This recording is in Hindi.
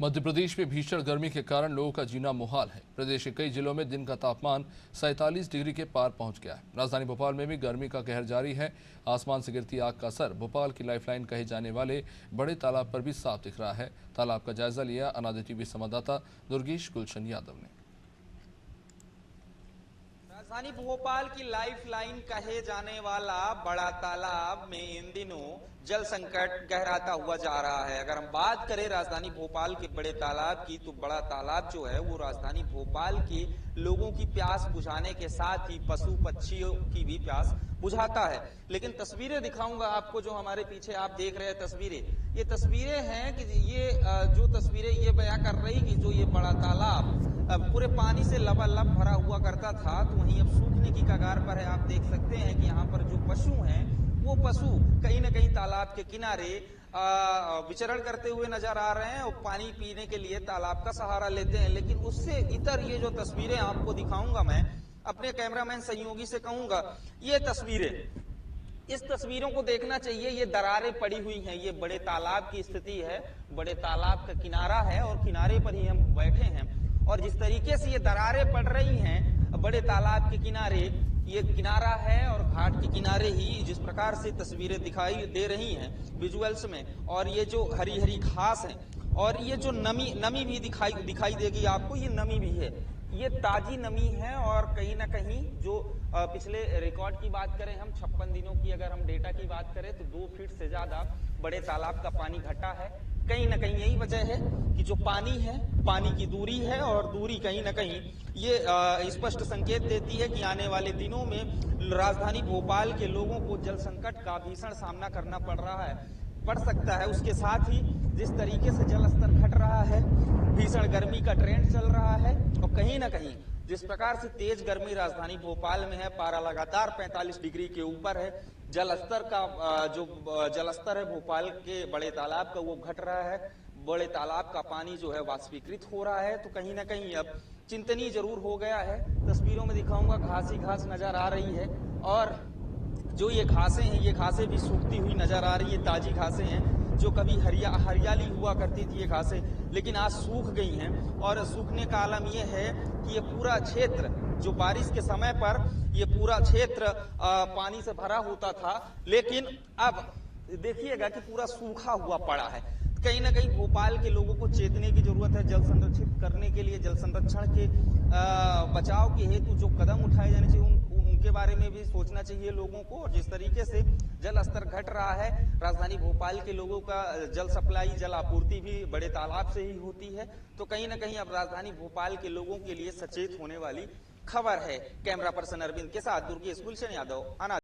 मध्य प्रदेश में भीषण गर्मी के कारण लोगों का जीना मुहाल है। प्रदेश के कई जिलों में दिन का तापमान 47 डिग्री के पार पहुंच गया है। राजधानी भोपाल में भी गर्मी का कहर जारी है। आसमान से गिरती आग का असर भोपाल की लाइफलाइन कहे जाने वाले बड़े तालाब पर भी साफ दिख रहा है। तालाब का जायजा लिया अनादि टीवी संवाददाता दुर्गेश गुलशन यादव ने। राजधानी भोपाल की लाइफलाइन कहे जाने वाला बड़ा तालाब में इन दिनों जल संकट गहराता हुआ जा रहा है। अगर हम बात करें राजधानी भोपाल के बड़े तालाब की, तो बड़ा तालाब जो है वो राजधानी भोपाल के लोगों की प्यास बुझाने के साथ ही पशु पक्षियों की भी प्यास बुझाता है। लेकिन तस्वीरें दिखाऊंगा आपको, जो हमारे पीछे आप देख रहे हैं तस्वीरें, ये तस्वीरें हैं कि ये जो तस्वीरें ये बयां कर रही कि जो ये बड़ा तालाब पूरे पानी से लबालब भरा हुआ करता था, तो वहीं अब सूखने की कगार पर है। आप देख सकते हैं कि यहाँ पर जो पशु हैं वो पशु कहीं न कहीं तालाब के किनारे विचरण करते हुए नजर आ रहे हैं और पानी पीने के लिए तालाब का सहारा लेते हैं। लेकिन उससे इतर ये जो तस्वीरें आपको दिखाऊंगा, मैं अपने कैमरामैन सहयोगी से कहूंगा, ये तस्वीरें, इस तस्वीरों को देखना चाहिए। ये दरारें पड़ी हुई हैं, ये बड़े तालाब की स्थिति है। बड़े तालाब का किनारा है और किनारे पर ही हम बैठे हैं, और जिस तरीके से ये दरारें पड़ रही हैं बड़े तालाब के किनारे, ये किनारा है और घाट के किनारे ही जिस प्रकार से तस्वीरें दिखाई दे रही हैं विजुअल्स में, और ये जो हरी हरी घास है और ये जो नमी भी दिखाई देगी आपको, ये नमी भी है, ये ताजी नमी है। और कहीं ना कहीं जो पिछले रिकॉर्ड की बात करें हम, 56 दिनों की अगर हम डेटा की बात करें, तो 2 फीट से ज्यादा बड़े तालाब का पानी घटा है। कहीं ना कहीं यही वजह है कि जो पानी है, पानी की दूरी है, और दूरी कहीं ना कहीं ये स्पष्ट संकेत देती है कि आने वाले दिनों में राजधानी भोपाल के लोगों को जल संकट का भीषण सामना करना पड़ सकता है। उसके साथ ही जिस तरीके से जल स्तर घट रहा है, भीषण गर्मी का ट्रेंड चल रहा है, और कहीं ना कहीं जिस प्रकार से तेज गर्मी राजधानी भोपाल में है, पारा लगातार 45 डिग्री के ऊपर है, जल स्तर का जो जल स्तर है भोपाल के बड़े तालाब का वो घट रहा है, बड़े तालाब का पानी जो है वाष्पीकृत हो रहा है। तो कहीं ना कहीं अब चिंतनीय जरूर हो गया है। तस्वीरों में दिखाऊंगा, घास ही घास नजर आ रही है, और जो ये घासें हैं, ये घासें भी सूखती हुई नजर आ रही है। ताजी घासें हैं, जो कभी हरियाली हुआ करती थी ये घासें, लेकिन आज सूख गई हैं। और सूखने का आलम ये है कि ये पूरा क्षेत्र जो बारिश के समय पर ये पूरा क्षेत्र पानी से भरा होता था, लेकिन अब देखिएगा कि पूरा सूखा हुआ पड़ा है। कहीं ना कहीं भोपाल के लोगों को चेतने की जरूरत है। जल संरक्षित करने के लिए, जल संरक्षण के बचाव के हेतु जो कदम उठाए जाने चाहिए उनके बारे में भी सोचना चाहिए लोगों को। और जिस तरीके से जल स्तर घट रहा है, राजधानी भोपाल के लोगों का जल सप्लाई, जल आपूर्ति भी बड़े तालाब से ही होती है। तो कहीं ना कहीं अब राजधानी भोपाल के लोगों के लिए सचेत होने वाली खबर है। कैमरा पर्सन अरविंद के साथ दुर्गेश गुलशन यादव, अनादि।